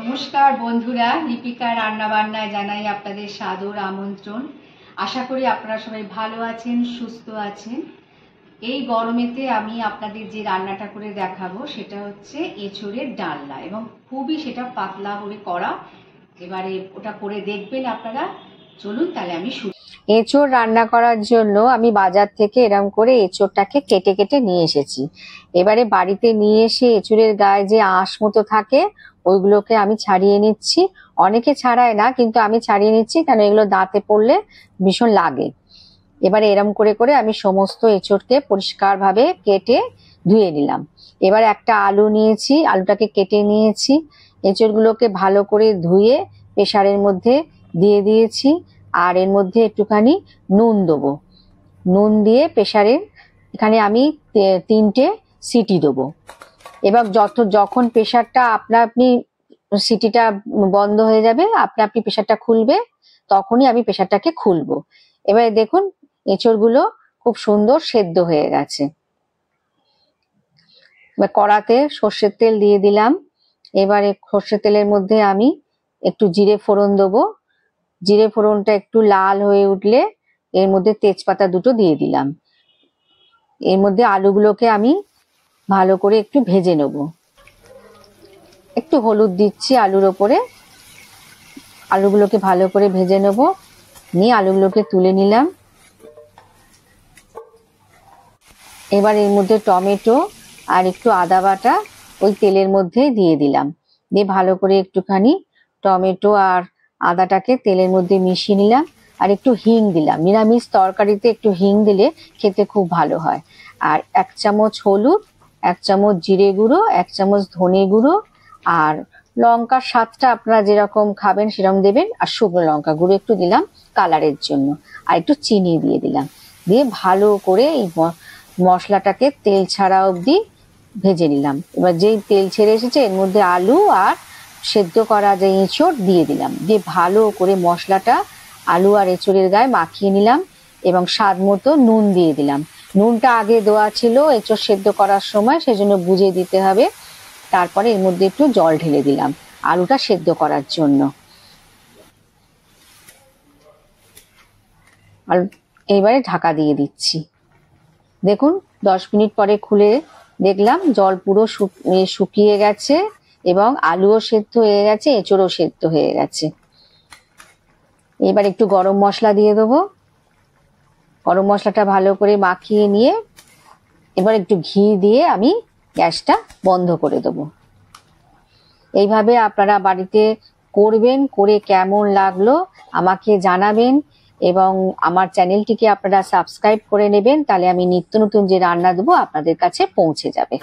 নমস্কার বন্ধুরা, লিপিকা রান্না বান্নায় জানাই আপনাদের সাদর আমন্ত্রণ। আশা করি আপনারা সবাই ভালো আছেন, সুস্থ আছেন। এই গরমেতে আমি আপনাদের যে রান্নাটা করে দেখাবো সেটা হচ্ছে এঁচোড়ের ডালনা, এবং খুবই সেটা পাতলা করে করা। এবারে ওটা করে দেখবেন আপনারা। চলুন তাহলে আমি শুরু। এঁচোড় রান্না করার জন্য আমি বাজার থেকে এরকম করে এঁচোড়টাকে কেটে কেটে নিয়ে এসেছি। এবারে বাড়িতে নিয়ে এসে এঁচোড়ের গায়ে যে আঁশ মতো থাকে ওইগুলোকে আমি ছাড়িয়ে নিচ্ছি। অনেকে ছাড়ায় না, কিন্তু আমি ছাড়িয়ে নিচ্ছি, কারণ এগুলো দাঁতে পড়লে ভীষণ লাগে। এবারে এরম করে করে আমি সমস্ত এঁচোড়কে পরিষ্কারভাবে কেটে ধুয়ে নিলাম। এবার একটা আলু নিয়েছি, আলুটাকে কেটে নিয়েছি। এঁচোড়গুলোকে ভালো করে ধুয়ে প্রেসারের মধ্যে দিয়ে দিয়েছি, আর এর মধ্যে একটুখানি নুন দেবো। নুন দিয়ে প্রেসারে এখানে আমি 3টে সিটি দেবো। এবার যখন প্রেসারটা আপনি সিটিটা বন্ধ হয়ে যাবে, আপনি প্রেসারটা খুলবে, তখনই আমি প্রেসারটাকে খুলবো। এবারে দেখুন এঁচোড়গুলো খুব সুন্দর সেদ্ধ হয়ে গেছে। এবার কড়াতে সর্ষের তেল দিয়ে দিলাম। এবারে সর্ষের তেলের মধ্যে আমি একটু জিরে ফোড়ন দেবো। জিরে ফোড়নটা একটু লাল হয়ে উঠলে এর মধ্যে তেজপাতা 2টো দিয়ে দিলাম। এর মধ্যে আলুগুলোকে আমি ভালো করে একটু ভেজে নেব। একটু হলুদ দিচ্ছি আলুর ওপরে। আলুগুলোকে ভালো করে ভেজে নেব। নিয়ে আলুগুলোকে তুলে নিলাম। এবার এর মধ্যে টমেটো আর একটু আদা বাটা ওই তেলের মধ্যে দিয়ে দিলাম। দিয়ে ভালো করে একটুখানি টমেটো আর আদাটাকে তেলের মধ্যে মিশিয়ে নিলাম। আর একটু হিং দিলাম। নিরামিষ তরকারিতে একটু হিং দিলে খেতে খুব ভালো হয়। আর 1 চামচ হলুদ, 1 চামচ জিরে গুঁড়ো, 1 চামচ ধনে গুঁড়ো, আর লঙ্কার স্বাদটা আপনারা যেরকম খাবেন সেরকম দেবেন। আর শুকনো লঙ্কা গুঁড়ো একটু দিলাম কালারের জন্য। আর একটু চিনি দিয়ে দিলাম। দিয়ে ভালো করে এই মশলাটাকে তেল ছাড়া অবধি ভেজে নিলাম। এবার যেই তেল ছেড়ে এসেছে এর মধ্যে আলু আর সেদ্ধ করা যে এঁচোড় দিয়ে দিলাম। দিয়ে ভালো করে মশলাটা আলু আর এঁচোড়ের গায়ে মাখিয়ে নিলাম, এবং স্বাদ মতো নুন দিয়ে দিলাম। নুনটা আগে দেওয়া ছিল এঁচোড় সেদ্ধ করার সময়, সেজন্য বুঝে দিতে হবে। তারপরে এর মধ্যে একটু জল ঢেলে দিলাম আলুটা সেদ্ধ করার জন্য। আর এইবারে ঢাকা দিয়ে দিচ্ছি। দেখুন 10 মিনিট পরে খুলে দেখলাম জল পুরো শুকিয়ে গেছে, এবং আলুও সেদ্ধ হয়ে গেছে, এঁচোড়ও সেদ্ধ হয়ে গেছে। এবার একটু গরম মশলা দিয়ে দেবো। গরম মশলাটা ভালো করে মাখিয়ে নিয়ে এবার একটু ঘি দিয়ে আমি গ্যাসটা বন্ধ করে দেবো। এইভাবে আপনারা বাড়িতে করবেন, করে কেমন লাগলো আমাকে জানাবেন, এবং আমার চ্যানেলটিকে আপনারা সাবস্ক্রাইব করে নেবেন। তাহলে আমি নিত্য নতুন যে রান্না দেবো আপনাদের কাছে পৌঁছে যাবে।